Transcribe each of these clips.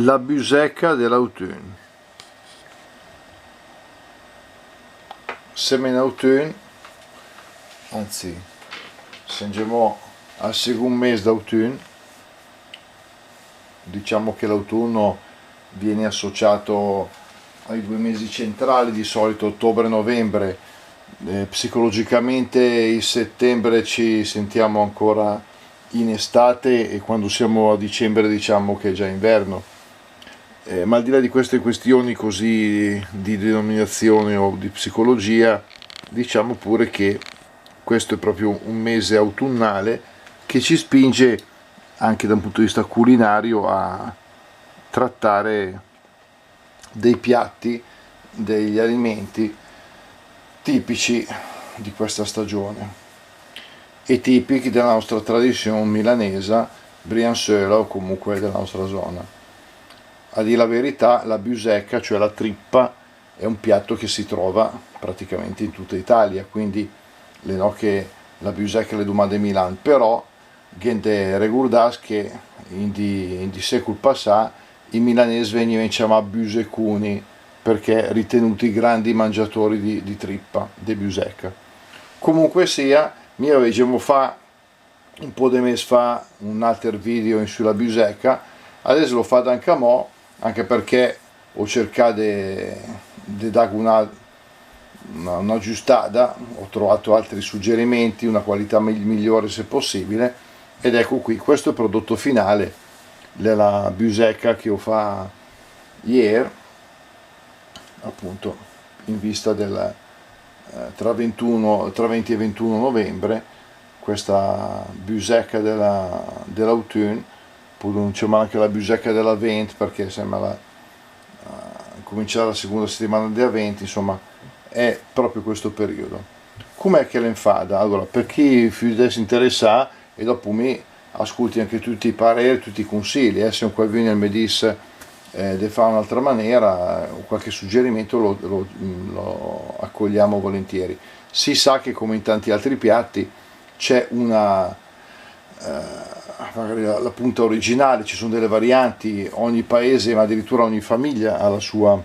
La busecca dell'autunno. Siamo in autunno, anzi siamo al secondo mese d'autunno. Diciamo che l'autunno viene associato ai 2 mesi centrali, di solito ottobre-novembre. Psicologicamente in settembre ci sentiamo ancora in estate e quando siamo a dicembre diciamo che è già inverno. Ma al di là di queste questioni così di denominazione o di psicologia, diciamo pure che questo è proprio un mese autunnale che ci spinge anche da un punto di vista culinario a trattare dei piatti, degli alimenti tipici di questa stagione e tipici della nostra tradizione milanese, brianzola o comunque della nostra zona. A dire la verità, la busecca, cioè la trippa, è un piatto che si trova praticamente in tutta Italia, quindi le no che la busecca le domande Milan, però gente ricordas che in di secolo passato i milanesi venivano chiamati busecuni perché ritenuti grandi mangiatori di trippa, di busecca. Comunque sia, mi avevo fa un po' di mesi fa un altro video sulla busecca, adesso lo fate anche a mo', anche perché ho cercato di dare una giustata, ho trovato altri suggerimenti, una qualità migliore se possibile, ed ecco qui, questo è il prodotto finale della busecca che ho fatto ieri, appunto in vista del tra 20 e 21 novembre, questa busecca dell'autunno. Diciamo anche la busecca dell'Avent, perché sembra cominciare la seconda settimana di Avent, insomma è proprio questo periodo. Com'è che l'enfada? Allora, per chi si interessa e dopo mi ascolti anche tutti i pareri, tutti i consigli, se un qualcuno mi dice di fare un'altra maniera o qualche suggerimento lo accogliamo volentieri. Si sa che come in tanti altri piatti c'è magari la punta originale, ci sono delle varianti, ogni paese ma addirittura ogni famiglia ha la sua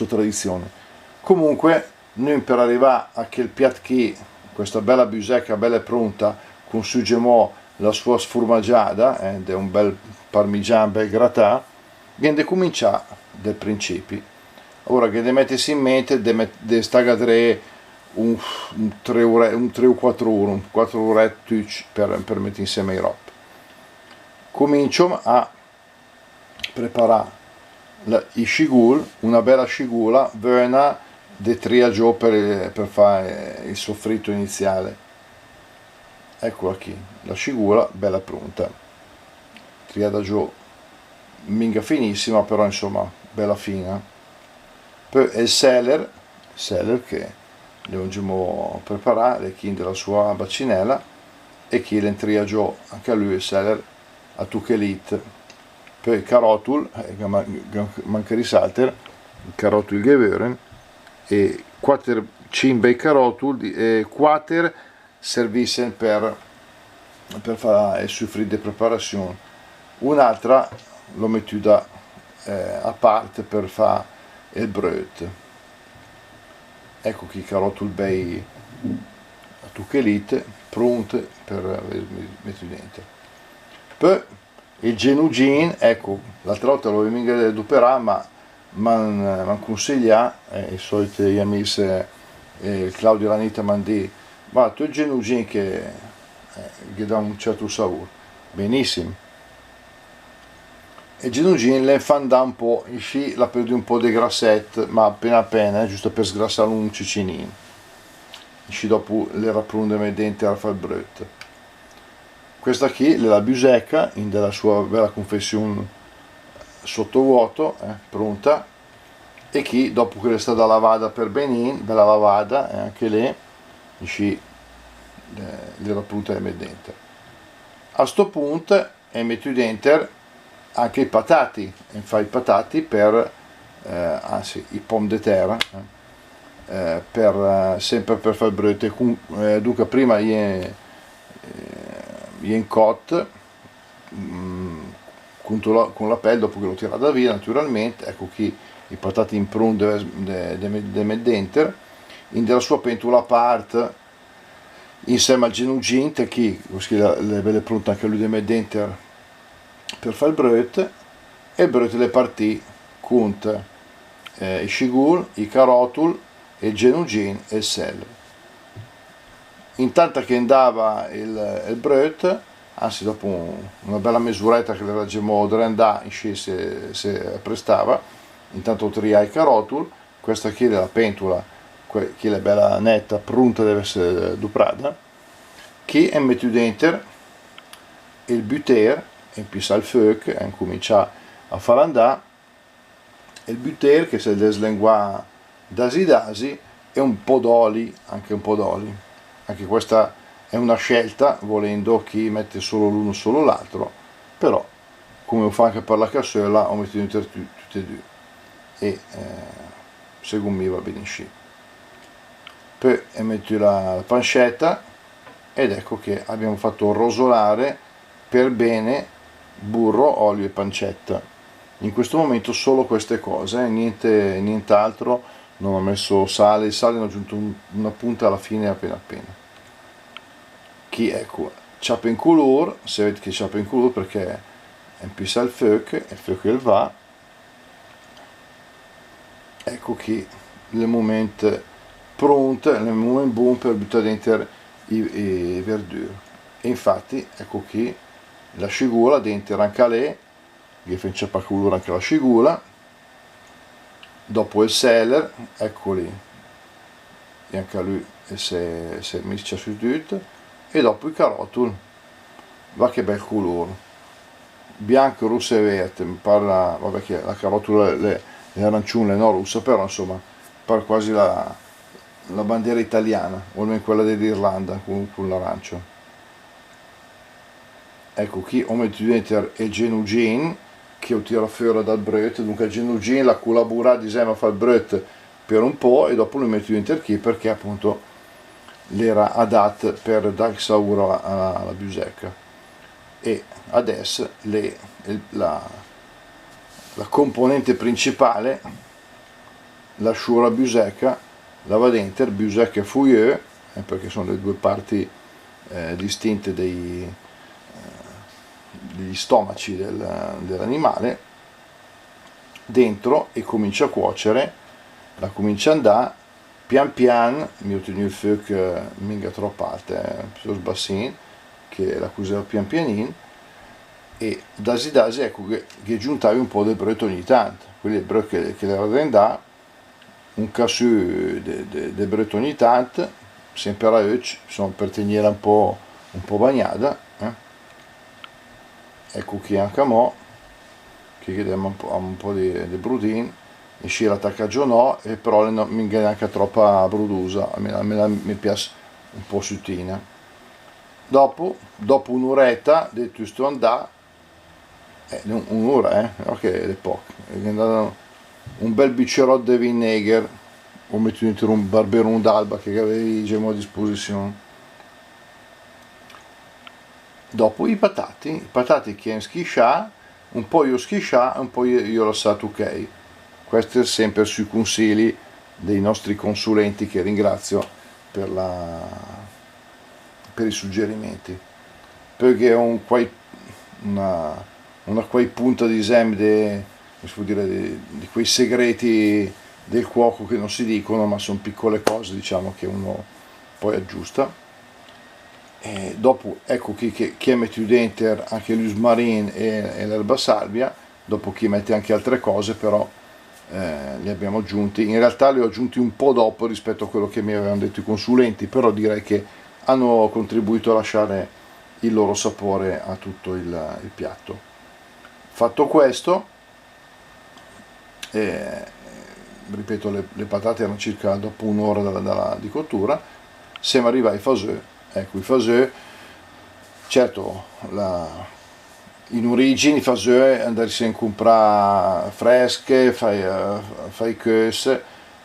tradizione. Comunque noi per arrivare a quel piatto che questa bella busecca bella e pronta consugiamo la sua sformagiata ed è un bel parmigiano bel gratin, viene cominciare dal principio. Ora che devi mettersi in mente devi stare un 3 o 4 ore, un 4 ore per mettere insieme i rob. Comincio a preparare i scigul, una bella scigula, buona di triagio per fare il soffritto iniziale. Eccola qui, la scigula bella pronta, triada giù, minga finissima, però insomma bella fina. Poi il seller che dobbiamo preparare chi della sua bacinella e chi l'entria giù anche a lui il seller a tuchelit. Poi il carotul, manca risalter, il carotul gevören e 4-5 carotul e 4 servissen per fare il soffritto di preparazione. Un'altra lo metto da a parte per fare il bröt. Ecco qui carotul bei a tuchelit pronte per mettere dentro. Poi il genugin, ecco, l'altra volta lo avevo adoperare, ma mi consiglia, i soliti amici, Claudio Lanita mi hanno detto, ma tu il genugin che dà un certo sapore, benissimo. Il genugin le fa andare un po', sci la perdi un po' di grassetto, ma appena, giusto per sgrassare un cicinino. Sci dopo le rapprunde dentro a fare il bröt. Questa qui è la busecca in della sua bella confezione sottovuoto, pronta, e qui dopo che è stata lavata per benin, bella lavata, anche lì, sci le rapprunde dentro. A sto punto metto dentro anche i patati, e fai i patati per, anzi i pomme de terre, sempre per fare il bröt. Dunque prima in cot con la pelle dopo che lo tira da via naturalmente. Ecco qui i patate in prun de meddenter in della sua pentola a parte insieme al genugin che le belle pronte anche lui de meddenter per fare il bröt, e il bröt le partì con i scigul, i carotul, il genugin e il sel. Intanto che andava il bröt, anzi dopo una bella mesuretta che le raggiamo da andare, se prestava, intanto tria i carotul, questa qui è la pentola, che è bella netta, pronta deve essere duprata, che è messo dentro il butter, e pisa il fuoco e comincia a far andare il butter che se deslengua dasi e un po' d'oli, anche questa è una scelta, volendo chi mette solo l'uno solo l'altro, però come lo fa anche per la cassola ho messo dentro tutte e due e secondo me va benissimo. Poi metto la pancetta ed ecco che abbiamo fatto rosolare per bene burro, olio e pancetta. In questo momento solo queste cose, nient'altro. Non ho messo sale, il sale ne ho aggiunto una punta alla fine appena. Chi ecco, ciapa in color, se vedete che ciapa in color perché è un pisa il fuoco va. Ecco che il momento pronto, il momento buono per buttare dentro i verdure. E infatti ecco qui la scigula dentro anche lei, che fa inciappa colore anche la scigula, dopo il seller, eccoli, e anche lui si miscia su tutto, e dopo i carotul, va che bel colore, bianco, rosso e verde, mi parla, vabbè che la carotola le arancione, no rossa, però insomma, pare quasi la bandiera italiana, o almeno quella dell'Irlanda con l'arancio. Ecco qui ho messo dentro il genugin che ho tirato fuori dal bröt, dunque il genugin la collabora insieme a fare il bröt per un po' e dopo lo metto dentro qui perché appunto l'era adatta per dare sapore alla busecca. E adesso la componente principale, la sciura busecca, la va dentro busecca e fouilleux, perché sono le due parti distinte degli stomaci dell'animale, dentro, e comincia a cuocere, la comincia a andare pian pian. Mi ho tenuto il fuoco mica troppo alto, più sbassin, che la coseva pian pianino, e dasi ecco che giuntavi un po' del bröt ogni tanto, quindi il bröt che le rendà un cassù del bröt ogni tanto, sempre alla oec, per tenere un po' bagnata. Ecco che anche a mo che chiediamo un po' di brudin, esce la taccaggionò, e però non mi viene anche troppa brudosa, mi piace un po' suttina. Dopo un'oretta di tutto andà, un'ora, ok, è poco, un bel biccerotto di vinegar, ho messo dentro un barberon d'alba che avevi già a disposizione. Dopo i patati che schiscià, un po' io schiscià, un po' io lasciato ok. Questo è sempre sui consigli dei nostri consulenti, che ringrazio per i suggerimenti, perché è una quai punta di esame di quei segreti del cuoco che non si dicono, ma sono piccole cose, diciamo, che uno poi aggiusta. E dopo ecco chi mette dentro anche l'usmarin e l'erba salvia, dopo chi mette anche altre cose, però li abbiamo aggiunti. In realtà li ho aggiunti un po' dopo rispetto a quello che mi avevano detto i consulenti, però direi che hanno contribuito a lasciare il loro sapore a tutto il piatto. Fatto questo, ripeto, le patate erano circa dopo un'ora di cottura, siamo arrivati ai faseux. Ecco, i faseux, certo, in origine i faseux andarsi a comprare fresche, fai queues,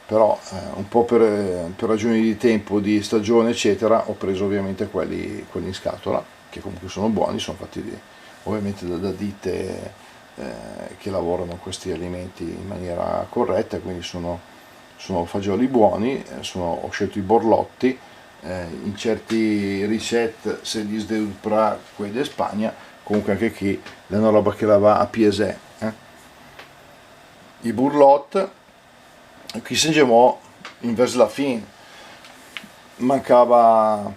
però un po' per ragioni di tempo, di stagione eccetera, ho preso ovviamente quelli in scatola, che comunque sono buoni, sono fatti ovviamente da ditte che lavorano questi alimenti in maniera corretta, quindi sono fagioli buoni. Ho scelto i borlotti, in certi ricette se gli sdeupra quelli di Spagna, comunque anche qui è una roba che la va a piesè. I burlot, qui si gemò in vers la fin, mancava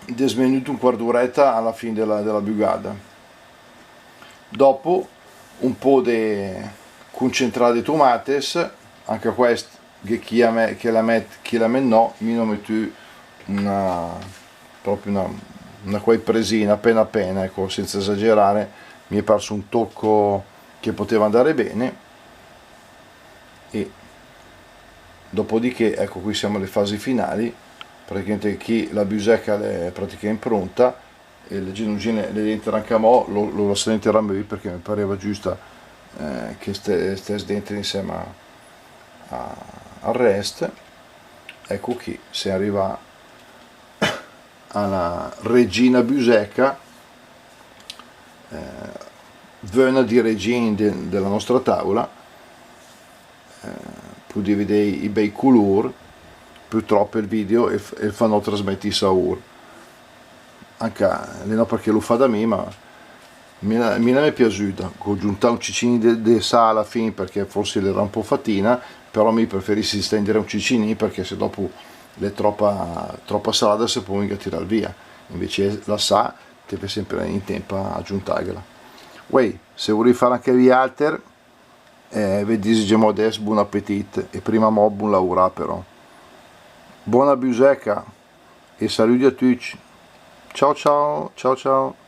desmenuto un quarto d'oretta alla fine della bugada. Dopo un po' di concentrato di tomates, anche questo che chi la met no, mi non metto proprio una quei presina appena, ecco, senza esagerare, mi è parso un tocco che poteva andare bene. E dopodiché, ecco, qui siamo alle fasi finali, praticamente qui la biusecca è praticamente pronta e le genugine le entrano lo lascio dentro perché mi pareva giusta, che stesse dentro insieme al rest. Ecco qui si arriva alla regina biusecca, vena di regina della nostra tavola. Puoi vedere i bei colori, purtroppo il video e fanno trasmettere i saur, anche non perché lo fa da me, ma mi è piaciuta. Ho aggiunto un ciccino di sale alla fine perché forse era un po' fatina, però mi preferissi stendere un ciccino perché se dopo è troppa salata si può mica tirare via, invece la sa ti fai sempre in tempo a aggiuntarla. Se vuoi fare anche gli altri, vi desideriamo adesso buon appetito e prima buon lavoro, però buona biusecca e saluti a tutti. Ciao ciao ciao ciao.